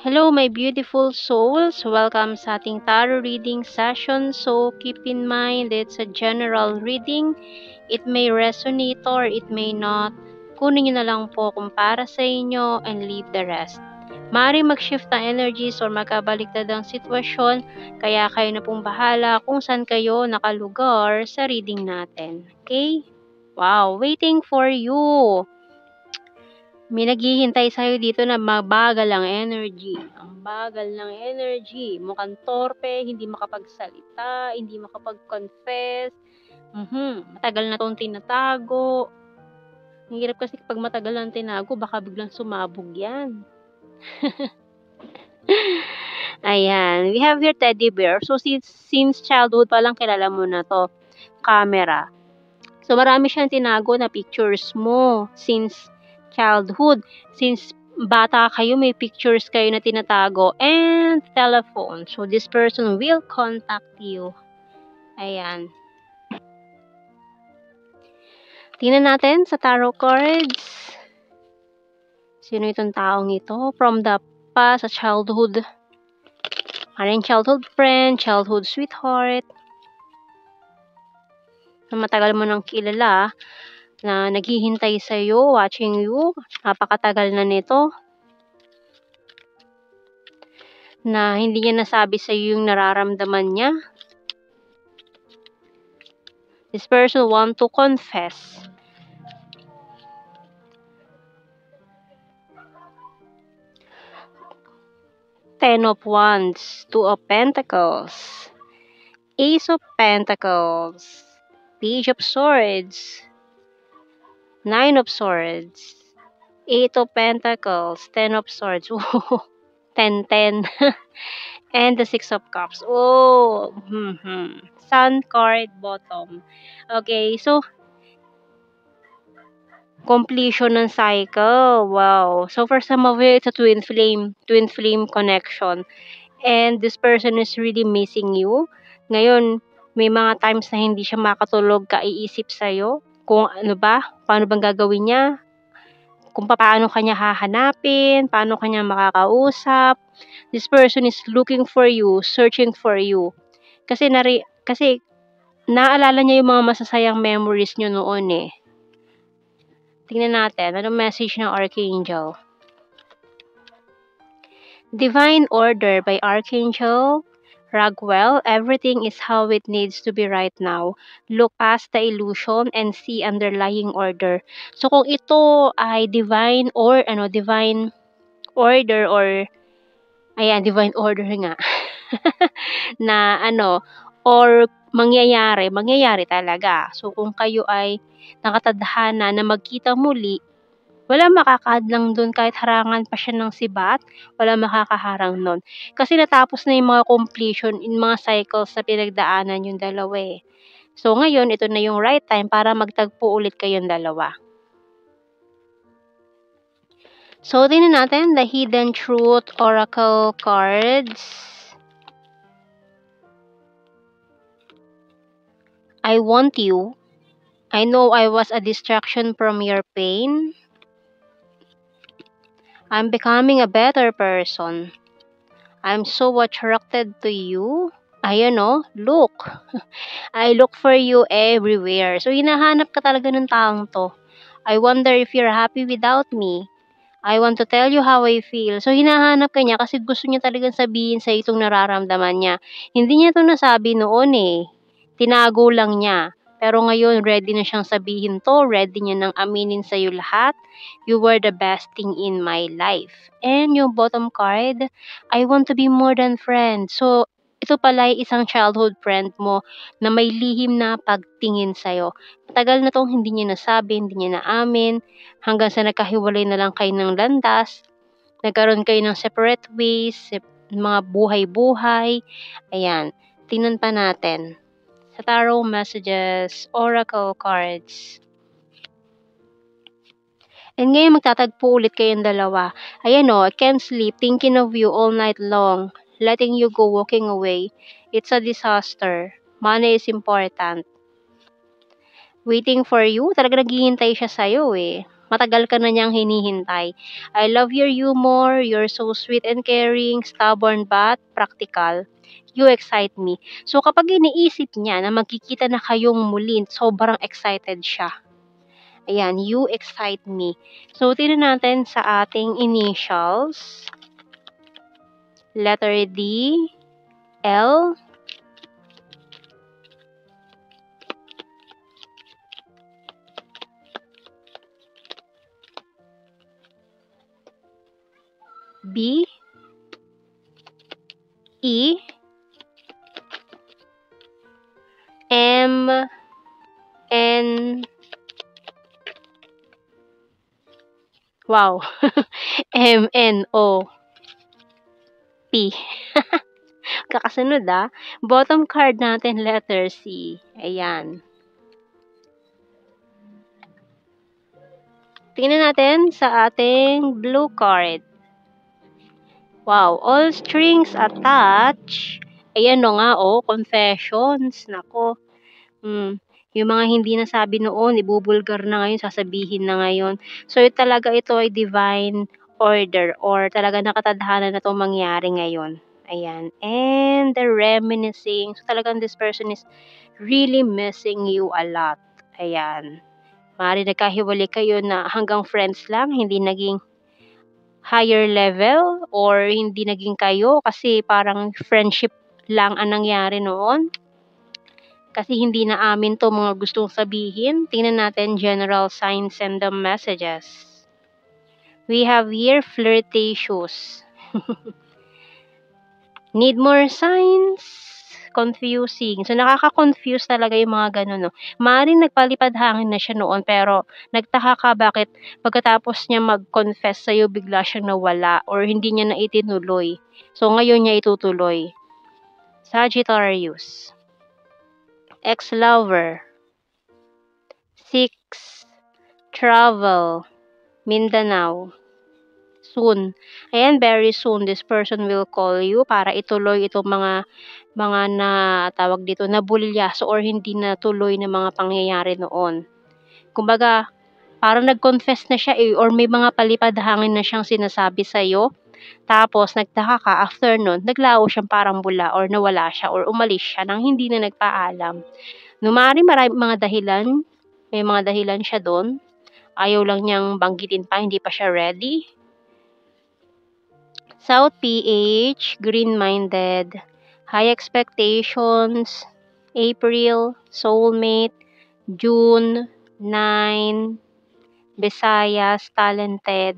Hello, my beautiful souls. Welcome sa ating tarot reading session. So, keep in mind, it's a general reading. It may resonate or it may not. Kunin nyo na lang po kung para sa inyo and leave the rest. Maaaring mag-shift ang energies or magkabaliktad ang sitwasyon, kaya kayo na pong bahala kung saan kayo nakalugar sa reading natin. Okay? Wow, waiting for you. May naghihintay sa'yo dito na mabagal ang energy. Ang bagal ng energy. Mukhang torpe, hindi makapagsalita, hindi makapag-confess. Matagal na tong tinatago. Ang hirap kasi pag matagal na tinago, baka biglang sumabog yan. Ayan. We have your teddy bear. So, since childhood pa lang kilala mo na to. Camera. So, marami siyang tinago na pictures mo since childhood. Since bata kayo, may pictures kayo na tinatago. And telephone. So, this person will contact you. Ayan. Tingnan natin sa tarot cards. Sino itong taong ito? From the past, sa childhood. Maring childhood friend, childhood sweetheart. Na matagal mo nang kilala, na naghihintay sa'yo, watching you. Napakatagal na nito. Na hindi niya nasabi sa'yo yung nararamdaman niya. This person want to confess. Ten of Wands, Two of Pentacles, Ace of Pentacles, Page of Swords, Nine of Swords, Eight of Pentacles, Ten of Swords, 10-10, and the Six of Cups. Sun card bottom. Okay, so completion ng cycle. Wow. So for some of you, it's a twin flame connection. And this person is really missing you. Ngayon, may mga times na hindi siya makatulog, kaiisip sa'yo. Kung ano ba, paano bang gagawin niya, kung paano kanya hahanapin, paano kanya makakausap. This person is looking for you, searching for you. Kasi naalala niya yung mga masasayang memories niyo noon eh. Tingnan natin, anong message ng Archangel? Divine Order by Archangel Raguel. Everything is how it needs to be right now. Look past the illusion and see underlying order. So kung ito ay divine order or divine order nga na or mangyayari talaga. So kung kayo ay nakatadhana na magkita muli, wala makakadlang doon kahit harangan pa siya ng sibat, wala makakaharang nun. Kasi natapos na yung mga completion in mga cycles na pinagdaanan yung dalawa eh. So ngayon, ito na yung right time para magtagpo ulit kayong dalawa. So, tingnan natin the Hidden Truth Oracle cards. I want you. I know I was a distraction from your pain. I'm becoming a better person. I'm so attracted to you. Ayun look. I look for you everywhere. So, hinahanap ka talaga ng taong to. I wonder if you're happy without me. I want to tell you how I feel. So, hinahanap ka niya kasi gusto niya talagang sabihin sa itong nararamdaman niya. Hindi niya ito nasabi noon eh. Tinago lang niya. Pero ngayon, ready na siyang sabihin to. Ready niya nang aminin sa'yo lahat. You were the best thing in my life. And yung bottom card, I want to be more than friends. So, ito pala ay isang childhood friend mo na may lihim na pagtingin sa'yo. Matagal na tong hindi niya nasabi, hindi niya naamin. Hanggang sa nagkahiwalay na lang kayo ng landas. Nagkaroon kayo ng separate ways, mga buhay-buhay. Ayan, tingnan pa natin. Sa tarot messages, oracle cards. And ngayon magtatagpo ulit kayong dalawa. Ayan I can't sleep, thinking of you all night long, letting you go, walking away. It's a disaster. Money is important. Waiting for you, talaga naghihintay siya sa'yo eh. Matagal ka na niyang hinihintay. I love your humor, you're so sweet and caring, stubborn but practical. You excite me. So kapag iniisip niya na magkikita na kayong muli, sobrang excited siya. Ayan, you excite me. So tingnan natin sa ating initials. Letter D, L, B, E, M, N, wow, M, N, O, P. Kakasunod Bottom card natin, letter C. Ayan. Tingnan natin sa ating blue card. Wow, all strings attached. Ayan nga, confessions. Nako. Yung mga hindi nasabi noon, ibubulgar na ngayon, sasabihin na ngayon. So, talaga ito ay divine order or talaga nakatadhana na itong mangyari ngayon. Ayan. And the reminiscing. So, talagang this person is really missing you a lot. Ayan. Maaari nagkahiwalay kayo na hanggang friends lang, hindi naging higher level or hindi naging kayo kasi parang friendship lang ang nangyari noon. Kasi hindi na amin to mga gustong sabihin. Tingnan natin general signs and the messages. We have here flirtatious. Need more signs? Confusing. So, nakaka-confuse talaga yung mga ganun, no? Maaaring nagpalipad hangin na siya noon, pero nagtaka ka bakit pagkatapos niya mag-confess sa'yo, bigla siyang nawala or hindi niya na itinuloy. So, ngayon niya itutuloy. Sagittarius. Ex-lover. 6. Travel. Mindanao. Soon. Ayan, very soon, this person will call you para ituloy itong mga na tawag dito, nabulyaso or hindi natuloy na mga pangyayari noon. Kumbaga, parang nag-confess na siya or may mga palipad hangin na siyang sinasabi sa'yo. Tapos, nagtaka ka, after nun, naglaho siyang parang bula or nawala siya or umalis siya nang hindi na nagpaalam. Numari marami mga dahilan, may mga dahilan siya doon. Ayaw lang niyang banggitin pa, hindi pa siya ready. South PH, green-minded, high expectations, April, soulmate, June, 9, Visayas, talented.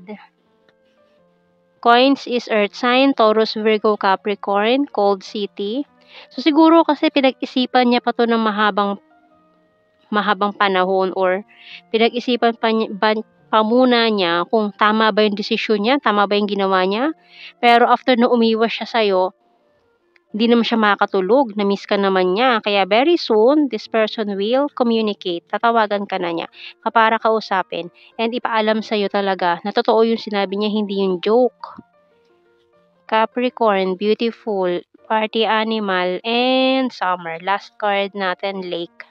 Coins is earth sign, Taurus, Virgo, Capricorn, cold city. So siguro kasi pinag-isipan niya pa to ng mahabang panahon or pinag-isipan pa muna niya kung tama ba yung desisyon niya, tama ba yung ginawa niya. Pero after na umiwas siya sa'yo, hindi naman siya makakatulog, na-miss ka naman niya. Kaya very soon, this person will communicate. Tatawagan ka na niya para kausapin and ipaalam sa'yo talaga na totoo yung sinabi niya, hindi yung joke. Capricorn, beautiful, party animal, and summer. Last card natin, lake.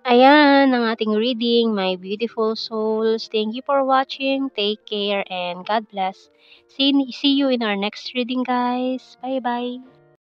Ayan ang ating reading, my beautiful souls. Thank you for watching. Take care and God bless. See you in our next reading, guys. Bye-bye.